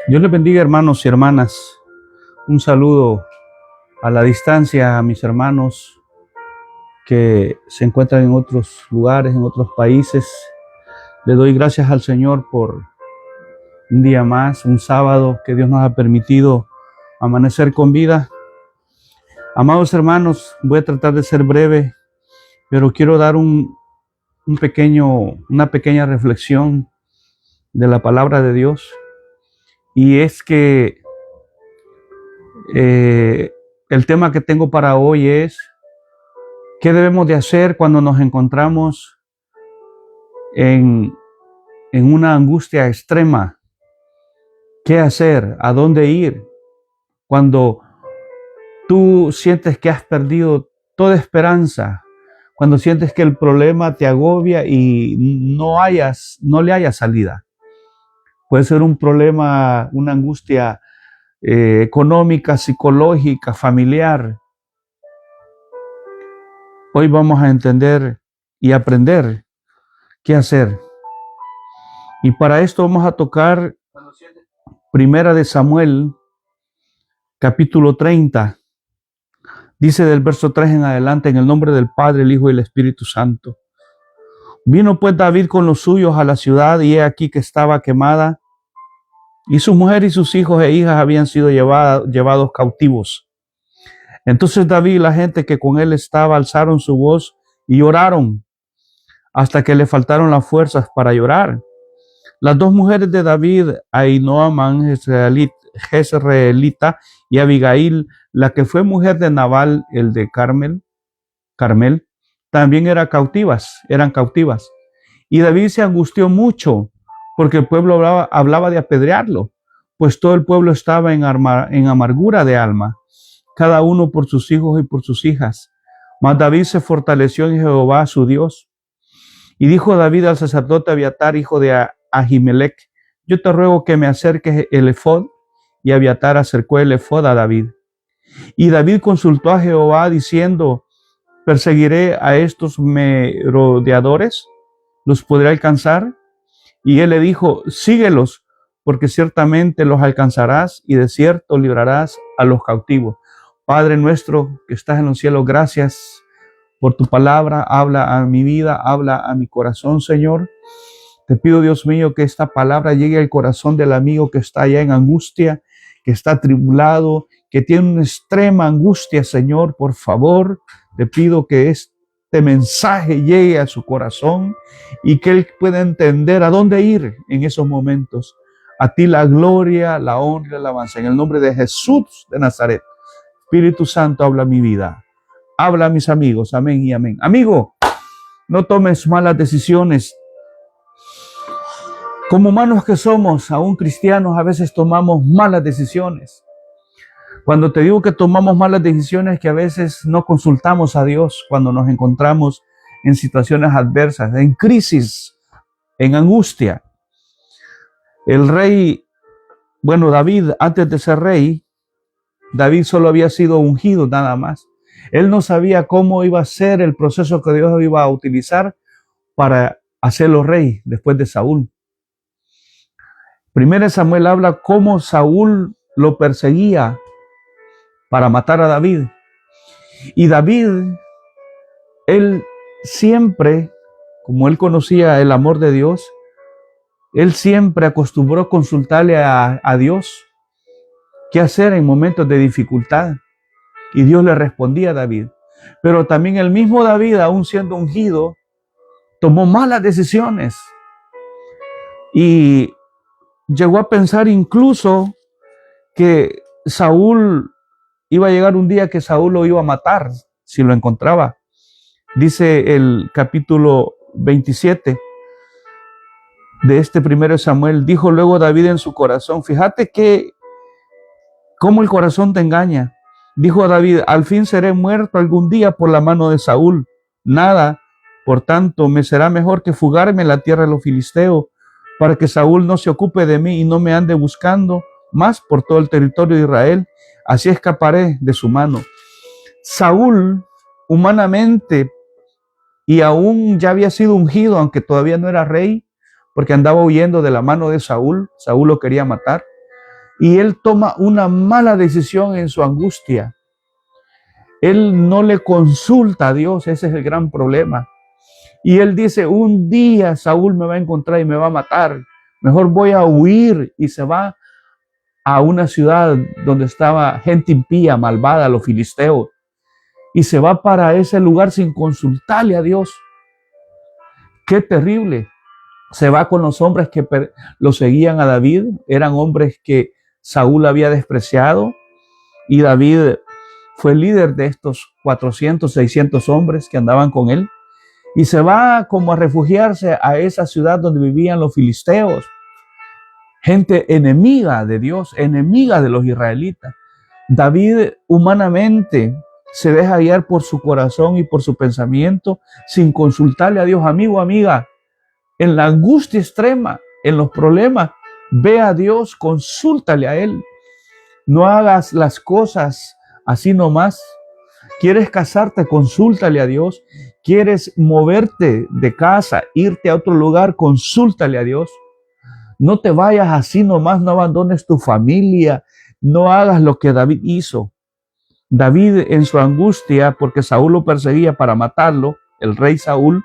Dios les bendiga, hermanos y hermanas. Un saludo a la distancia a mis hermanos que se encuentran en otros lugares, en otros países. Le doy gracias al Señor por un día más, un sábado que Dios nos ha permitido amanecer con vida. Amados hermanos, voy a tratar de ser breve, pero quiero dar una pequeña reflexión de la palabra de Dios. Y es que el tema que tengo para hoy es ¿qué debemos de hacer cuando nos encontramos en una angustia extrema? ¿Qué hacer? ¿A dónde ir? Cuando tú sientes que has perdido toda esperanza, cuando sientes que el problema te agobia y no le hayas salida. Puede ser un problema, una angustia económica, psicológica, familiar. Hoy vamos a entender y aprender qué hacer. Y para esto vamos a tocar Primera de Samuel, capítulo 30. Dice del verso 3 en adelante, en el nombre del Padre, el Hijo y el Espíritu Santo. Vino pues David con los suyos a la ciudad, y he aquí que estaba quemada, y su mujer y sus hijos e hijas habían sido llevados cautivos. Entonces David y la gente que con él estaba alzaron su voz y lloraron hasta que le faltaron las fuerzas para llorar. Las dos mujeres de David, Ahinoam Jezreelita, y Abigail, la que fue mujer de Nabal, el de Carmel, también eran cautivas. Y David se angustió mucho porque el pueblo hablaba de apedrearlo, pues todo el pueblo estaba en amargura de alma, cada uno por sus hijos y por sus hijas. Mas David se fortaleció en Jehová su Dios. Y dijo David al sacerdote Abiatar, hijo de Ahimelech: yo te ruego que me acerques el efod. Y Abiatar acercó el efod a David. Y David consultó a Jehová diciendo: ¿perseguiré a estos merodeadores? ¿Los podré alcanzar? Y él le dijo: síguelos, porque ciertamente los alcanzarás y de cierto librarás a los cautivos. Padre nuestro que estás en los cielos, gracias por tu palabra. Habla a mi vida, habla a mi corazón, Señor. Te pido, Dios mío, que esta palabra llegue al corazón del amigo que está allá en angustia, que está atribulado, que tiene una extrema angustia, Señor. Por favor, te pido que este mensaje llegue a su corazón y que él pueda entender a dónde ir en esos momentos. A ti la gloria, la honra y la alabanza. En el nombre de Jesús de Nazaret. Espíritu Santo, habla mi vida. Habla a mis amigos. Amén y amén. Amigo, no tomes malas decisiones. Como humanos que somos, aún cristianos, a veces tomamos malas decisiones. Cuando te digo que tomamos malas decisiones, que a veces no consultamos a Dios cuando nos encontramos en situaciones adversas, en crisis, en angustia. El rey, David, antes de ser rey, David solo había sido ungido nada más. Él no sabía cómo iba a ser el proceso que Dios iba a utilizar para hacerlo rey después de Saúl. Primero Samuel habla cómo Saúl lo perseguía para matar a David. Y David, él siempre, como él conocía el amor de Dios, él siempre acostumbró a consultarle a Dios qué hacer en momentos de dificultad. Y Dios le respondía a David. Pero también el mismo David, aún siendo ungido, tomó malas decisiones. Y llegó a pensar incluso que Saúl iba a llegar un día que Saúl lo iba a matar si lo encontraba. Dice el capítulo 27 de este primero Samuel: dijo luego David en su corazón. Fíjate que cómo el corazón te engaña. Dijo David: al fin seré muerto algún día por la mano de Saúl. Nada, por tanto, me será mejor que fugarme en la tierra de los filisteos, para que Saúl no se ocupe de mí y no me ande buscando más por todo el territorio de Israel. Así escaparé de su mano. Saúl, humanamente, y aún ya había sido ungido, aunque todavía no era rey, porque andaba huyendo de la mano de Saúl. Saúl lo quería matar. y él toma una mala decisión en su angustia. Él no le consulta a Dios, ese es el gran problema. Y él dice, un día Saúl me va a encontrar y me va a matar. Mejor voy a huir, y se va a una ciudad donde estaba gente impía, malvada, los filisteos. Y se va para ese lugar sin consultarle a Dios. Qué terrible. Se va con los hombres que lo seguían a David. Eran hombres que Saúl había despreciado. Y David fue líder de estos 400, 600 hombres que andaban con él. Y se va como a refugiarse a esa ciudad donde vivían los filisteos. Gente enemiga de Dios, enemiga de los israelitas. David humanamente se deja guiar por su corazón y por su pensamiento sin consultarle a Dios. Amigo, amiga, en la angustia extrema, en los problemas, ve a Dios, consúltale a Él. No hagas las cosas así nomás. ¿Quieres casarte? Consúltale a Dios. ¿Quieres moverte de casa, irte a otro lugar? Consúltale a Dios. No te vayas así nomás, no abandones tu familia, no hagas lo que David hizo. David, en su angustia, porque Saúl lo perseguía para matarlo, el rey Saúl,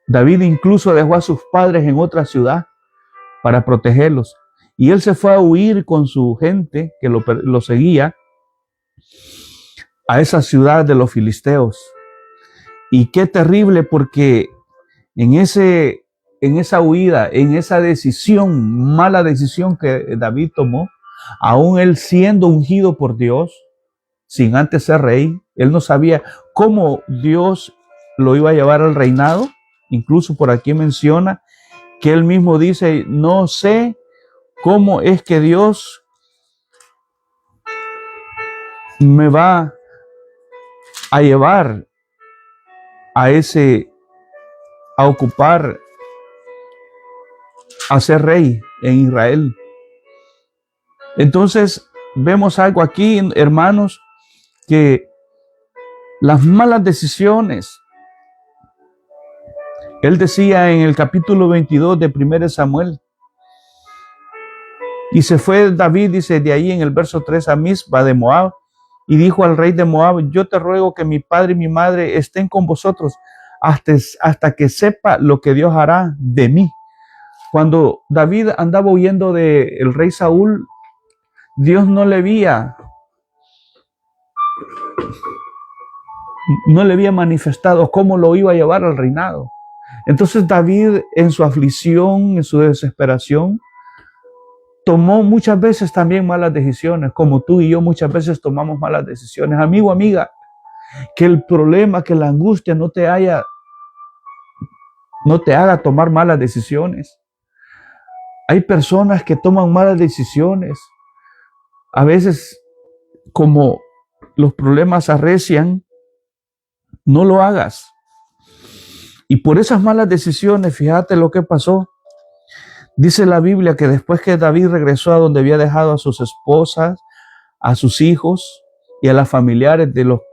David incluso dejó a sus padres en otra ciudad para protegerlos. Y él se fue a huir con su gente que lo seguía a esa ciudad de los filisteos. Y qué terrible, porque en esa huida, en esa decisión, mala decisión que David tomó, aún él siendo ungido por Dios, sin antes ser rey, él no sabía cómo Dios lo iba a llevar al reinado. Incluso por aquí menciona que él mismo dice, no sé cómo es que Dios me va a llevar a ocupar, a ser rey en Israel. Entonces vemos algo aquí, hermanos, que las malas decisiones, él decía en el capítulo 22 de 1 Samuel, y se fue David, dice de ahí en el verso 3, a Mizpa de Moab, y dijo al rey de Moab, yo te ruego que mi padre y mi madre estén con vosotros hasta que sepa lo que Dios hará de mí. Cuando David andaba huyendo del rey Saúl, Dios no le había manifestado cómo lo iba a llevar al reinado. Entonces David, en su aflicción, en su desesperación, tomó muchas veces también malas decisiones, como tú y yo muchas veces tomamos malas decisiones. Amigo, amiga, que el problema, que la angustia no te haga tomar malas decisiones. Hay personas que toman malas decisiones. A veces, como los problemas arrecian, no lo hagas. Y por esas malas decisiones, fíjate lo que pasó. Dice la Biblia que después que David regresó a donde había dejado a sus esposas, a sus hijos y a las familiares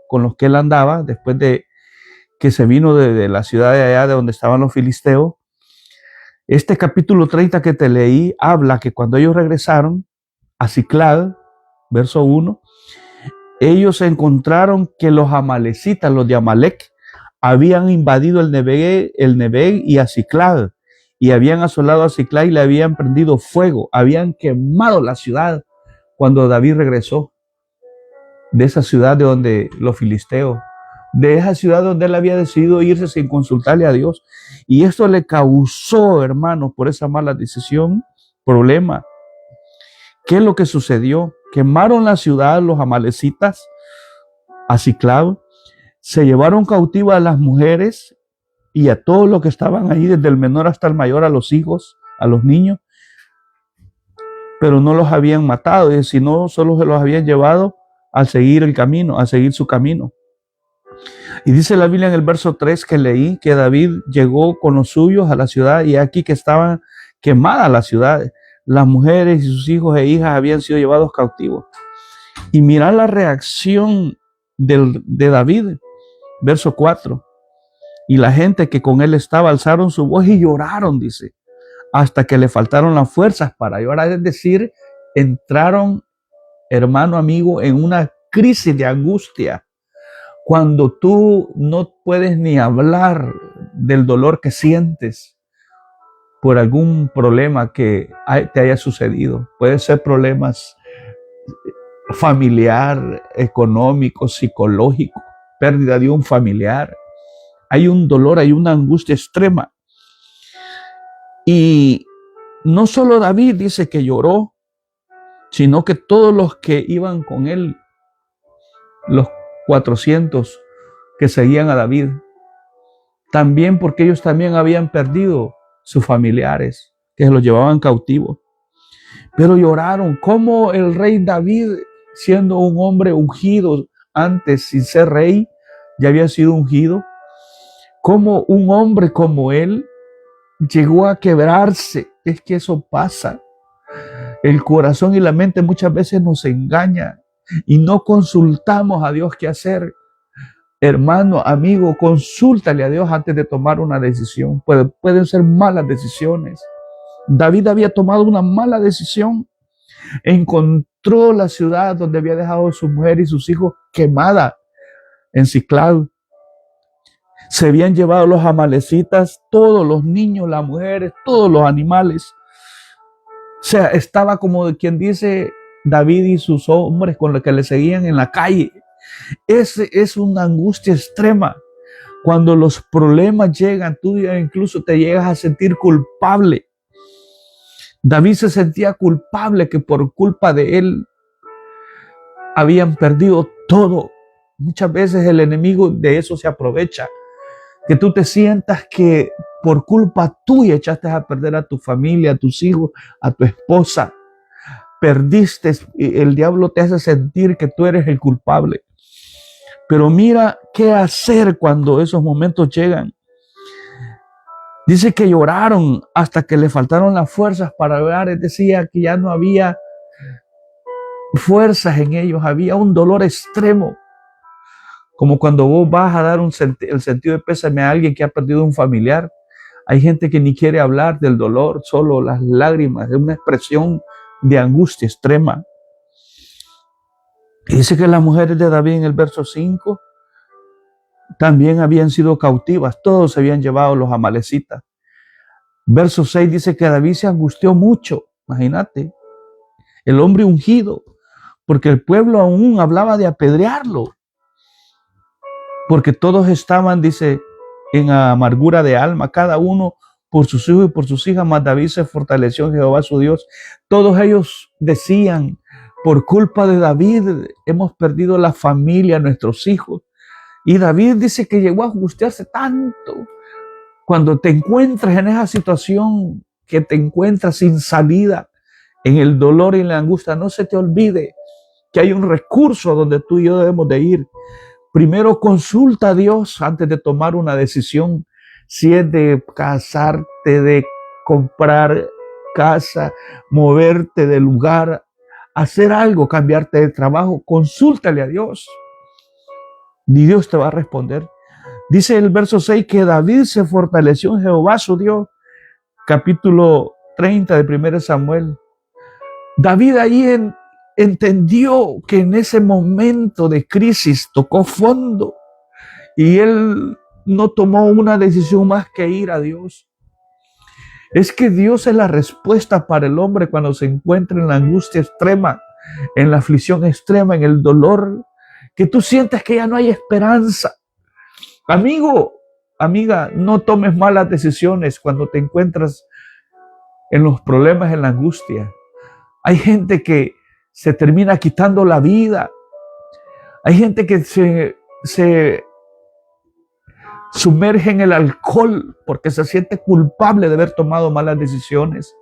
con los que él andaba, después de que se vino de la ciudad de allá de donde estaban los filisteos, este capítulo 30 que te leí habla que cuando ellos regresaron a Siclag, verso 1, ellos encontraron que los amalecitas, los de Amalec, habían invadido el Neguev y a Siclag, y habían asolado a Siclag y le habían prendido fuego, habían quemado la ciudad cuando David regresó de esa ciudad de donde los filisteos, de esa ciudad donde él había decidido irse sin consultarle a Dios. Y esto le causó, hermanos, por esa mala decisión, problema. ¿Qué es lo que sucedió? Quemaron la ciudad los amalecitas a Siclag, se llevaron cautivas a las mujeres y a todos los que estaban ahí, desde el menor hasta el mayor, a los hijos, a los niños, pero no los habían matado, sino solo se los habían llevado a seguir el camino, a seguir su camino. Y dice la Biblia en el verso 3 que leí, que David llegó con los suyos a la ciudad, y aquí que estaban quemadas las ciudades. Las mujeres y sus hijos e hijas habían sido llevados cautivos. Y mirad la reacción de David, verso 4. Y la gente que con él estaba alzaron su voz y lloraron, dice, hasta que le faltaron las fuerzas para llorar. Es decir, entraron, hermano, amigo, en una crisis de angustia. Cuando tú no puedes ni hablar del dolor que sientes por algún problema que te haya sucedido. Puede ser problemas familiar, económico, psicológico, pérdida de un familiar. Hay un dolor, hay una angustia extrema. Y no solo David dice que lloró, sino que todos los que iban con él, los 400 que seguían a David, también porque ellos también habían perdido sus familiares, que los llevaban cautivos. Pero lloraron. Como el rey David, siendo un hombre ungido antes, sin ser rey, ya había sido ungido, como un hombre como él llegó a quebrarse. Es que eso pasa. El corazón y la mente muchas veces nos engañan y no consultamos a Dios qué hacer. Hermano, amigo, consúltale a Dios antes de tomar una decisión. Pueden ser malas decisiones. David había tomado una mala decisión. Encontró la ciudad donde había dejado a su mujer y sus hijos quemada en Ziclag. Se habían llevado los amalecitas, todos los niños, las mujeres, todos los animales. O sea, estaba como quien dice David y sus hombres con los que le seguían en la calle. Ese es una angustia extrema. Cuando los problemas llegan, tú incluso te llegas a sentir culpable. David se sentía culpable que por culpa de él habían perdido todo. Muchas veces el enemigo de eso se aprovecha. Que tú te sientas que por culpa tuya echaste a perder a tu familia, a tus hijos, a tu esposa. Perdiste, el diablo te hace sentir que tú eres el culpable. Pero mira qué hacer cuando esos momentos llegan. Dice que lloraron hasta que le faltaron las fuerzas para orar. Decía que ya no había fuerzas en ellos, había un dolor extremo. Como cuando vos vas a dar el sentido de pésame a alguien que ha perdido un familiar. Hay gente que ni quiere hablar del dolor, solo las lágrimas, es una expresión de angustia extrema. Y dice que las mujeres de David en el verso 5 también habían sido cautivas, todos se habían llevado los amalecitas. Verso 6 dice que David se angustió mucho, imagínate, el hombre ungido, porque el pueblo aún hablaba de apedrearlo, porque todos estaban, dice, en amargura de alma, cada uno por sus hijos y por sus hijas, mas David se fortaleció en Jehová su Dios. Todos ellos decían, por culpa de David hemos perdido la familia, nuestros hijos. Y David dice que llegó a angustiarse tanto. Cuando te encuentras en esa situación, que te encuentras sin salida, en el dolor y en la angustia, no se te olvide que hay un recurso donde tú y yo debemos de ir. Primero consulta a Dios antes de tomar una decisión. Si es de casarte, de comprar casa, moverte de lugar, hacer algo, cambiarte de trabajo, consúltale a Dios. Ni Dios te va a responder. Dice el verso 6 que David se fortaleció en Jehová su Dios. Capítulo 30 de 1 Samuel. David ahí entendió que en ese momento de crisis tocó fondo y él no tomó una decisión más que ir a Dios. Es que Dios es la respuesta para el hombre cuando se encuentra en la angustia extrema, en la aflicción extrema, en el dolor, que tú sientes que ya no hay esperanza. Amigo, amiga, no tomes malas decisiones cuando te encuentras en los problemas, en la angustia. Hay gente que se termina quitando la vida. Hay gente que se sumerge en el alcohol porque se siente culpable de haber tomado malas decisiones.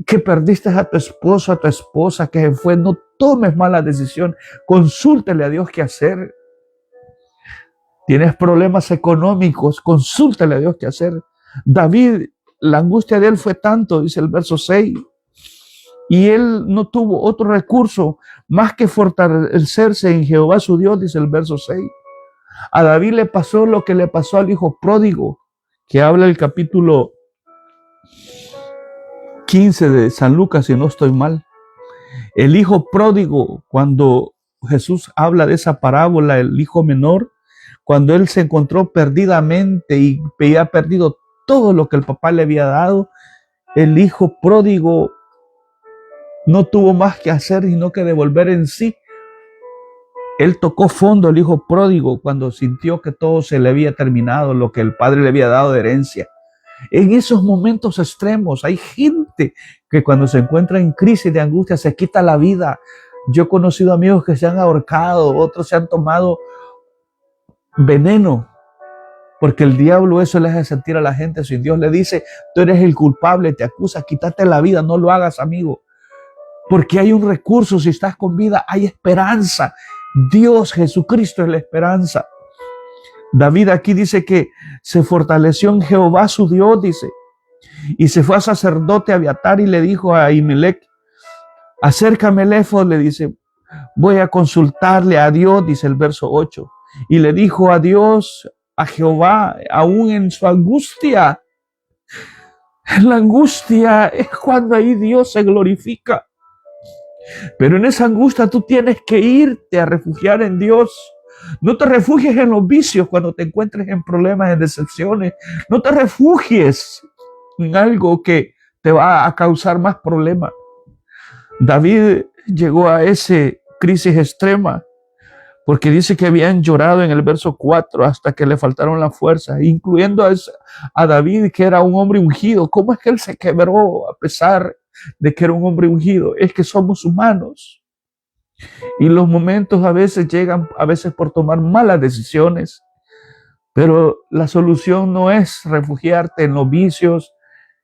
Que perdiste a tu esposo, a tu esposa, que se fue. No tomes malas decisiones. Consúltale a Dios qué hacer. Tienes problemas económicos, consúltale a Dios qué hacer. David, la angustia de él fue tanto, dice el verso 6, y él no tuvo otro recurso más que fortalecerse en Jehová su Dios, dice el verso 6. A David le pasó lo que le pasó al hijo pródigo, que habla el capítulo 15 de San Lucas, si no estoy mal. El hijo pródigo, cuando Jesús habla de esa parábola, el hijo menor, cuando él se encontró perdidamente y había perdido todo lo que el papá le había dado, el hijo pródigo no tuvo más que hacer sino que devolver en sí. Él tocó fondo, el hijo pródigo, cuando sintió que todo se le había terminado, lo que el padre le había dado de herencia. En esos momentos extremos hay gente que cuando se encuentra en crisis de angustia se quita la vida. Yo he conocido amigos que se han ahorcado, otros se han tomado veneno, porque el diablo eso le hace sentir a la gente. Si Dios le dice, tú eres el culpable, te acusa, quítate la vida, no lo hagas, amigo. Porque hay un recurso, si estás con vida, hay esperanza. Dios, Jesucristo es la esperanza. David aquí dice que se fortaleció en Jehová su Dios, dice, y se fue a sacerdote Abiatar y le dijo a Ahimelech, acércame el éfod, le dice, voy a consultarle a Dios, dice el verso 8, y le dijo a Dios, a Jehová, aún en su angustia. En la angustia es cuando ahí Dios se glorifica. Pero en esa angustia tú tienes que irte a refugiar en Dios. No te refugies en los vicios cuando te encuentres en problemas, en decepciones. No te refugies en algo que te va a causar más problemas. David llegó a esa crisis extrema porque dice que habían llorado en el verso 4 hasta que le faltaron las fuerzas, incluyendo a David, que era un hombre ungido. ¿Cómo es que él se quebró a pesar de que era un hombre ungido? Es que somos humanos. Y los momentos a veces llegan, a veces por tomar malas decisiones, pero la solución no es refugiarte en los vicios,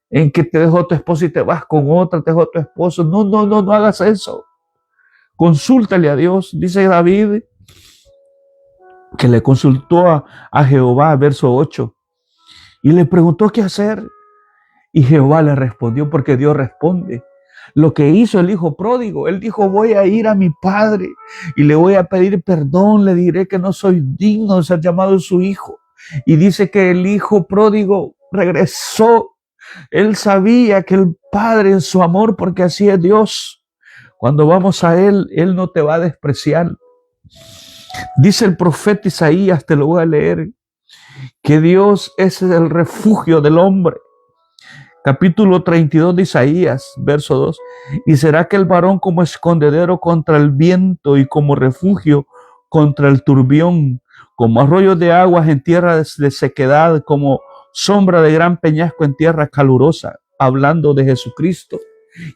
en que te dejó tu esposo y te vas con otra, te dejó tu esposo. No hagas eso. Consúltale a Dios. Dice David que le consultó a Jehová, verso 8, y le preguntó qué hacer. Y Jehová le respondió, porque Dios responde. Lo que hizo el hijo pródigo, él dijo, voy a ir a mi padre y le voy a pedir perdón, le diré que no soy digno de ser llamado su hijo. Y dice que el hijo pródigo regresó. Él sabía que el padre en su amor, porque así es Dios, cuando vamos a él no te va a despreciar. Dice el profeta Isaías, te lo voy a leer, que Dios es el refugio del hombre. Capítulo 32 de Isaías, verso 2. Y será que el varón como escondedero contra el viento y como refugio contra el turbión, como arroyo de aguas en tierra de sequedad, como sombra de gran peñasco en tierra calurosa, hablando de Jesucristo,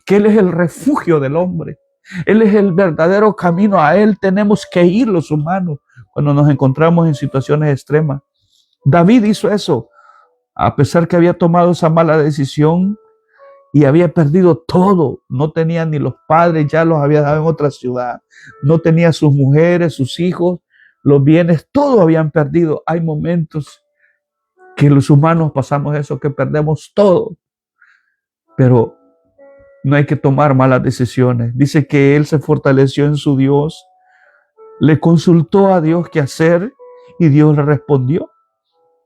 que Él es el refugio del hombre. Él es el verdadero camino. A Él tenemos que ir los humanos cuando nos encontramos en situaciones extremas. David hizo eso. A pesar que había tomado esa mala decisión y había perdido todo, no tenía ni los padres, ya los había dado en otra ciudad, no tenía sus mujeres, sus hijos, los bienes, todo habían perdido. Hay momentos que los humanos pasamos eso, que perdemos todo, pero no hay que tomar malas decisiones. Dice que él se fortaleció en su Dios, le consultó a Dios qué hacer y Dios le respondió.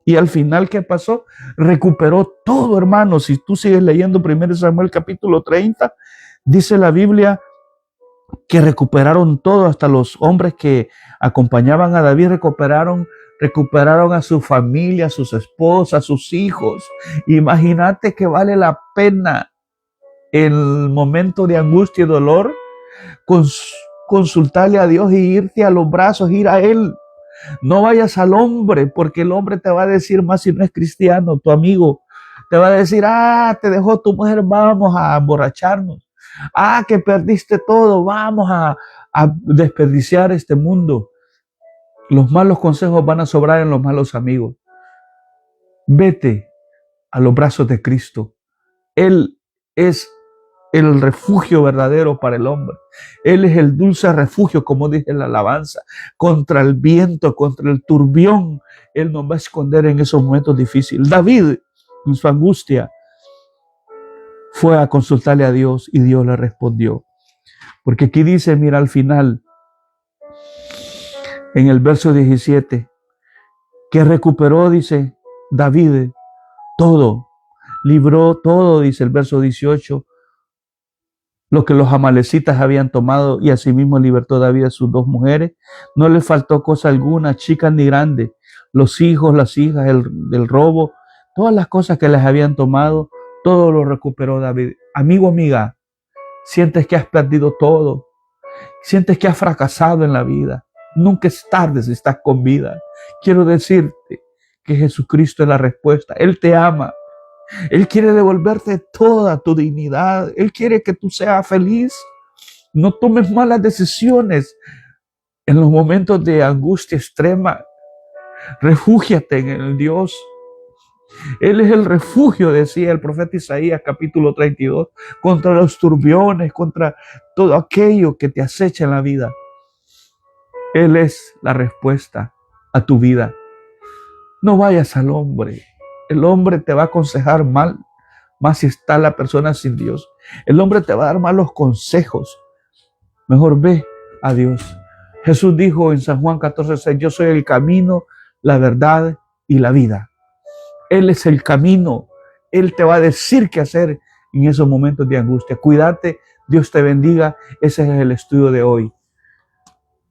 Y al final, ¿qué pasó? Recuperó todo, hermano. Si tú sigues leyendo 1 Samuel capítulo 30, dice la Biblia que recuperaron todo, hasta los hombres que acompañaban a David recuperaron a su familia, a sus esposas, a sus hijos. Imagínate que vale la pena el momento de angustia y dolor consultarle a Dios y irte a los brazos, ir a Él. No vayas al hombre, porque el hombre te va a decir, más si no es cristiano, tu amigo, te va a decir, te dejó tu mujer, vamos a emborracharnos. Que perdiste todo, vamos a desperdiciar este mundo. Los malos consejos van a sobrar en los malos amigos. Vete a los brazos de Cristo. Él es el refugio verdadero para el hombre. Él es el dulce refugio, como dice la alabanza, contra el viento, contra el turbión. Él nos va a esconder en esos momentos difíciles. David, en su angustia, fue a consultarle a Dios y Dios le respondió. Porque aquí dice, mira al final, en el verso 17, que recuperó, dice David, todo, libró todo, dice el verso 18, lo que los amalecitas habían tomado, y asimismo libertó David a sus 2 mujeres. No le faltó cosa alguna, chicas ni grandes, los hijos, las hijas, del robo, todas las cosas que les habían tomado, todo lo recuperó David. Amigo, amiga, sientes que has perdido todo, sientes que has fracasado en la vida. Nunca es tarde si estás con vida. Quiero decirte que Jesucristo es la respuesta. Él te ama. Él quiere devolverte toda tu dignidad. Él quiere que tú seas feliz. No tomes malas decisiones en los momentos de angustia extrema. Refúgiate en el Dios. Él es el refugio, decía el profeta Isaías, capítulo 32, contra los turbiones, contra todo aquello que te acecha en la vida. Él es la respuesta a tu vida. No vayas al hombre. El hombre te va a aconsejar mal, más si está la persona sin Dios. El hombre te va a dar malos consejos. Mejor ve a Dios. Jesús dijo en San Juan 14:6, yo soy el camino, la verdad y la vida. Él es el camino. Él te va a decir qué hacer en esos momentos de angustia. Cuídate, Dios te bendiga. Ese es el estudio de hoy.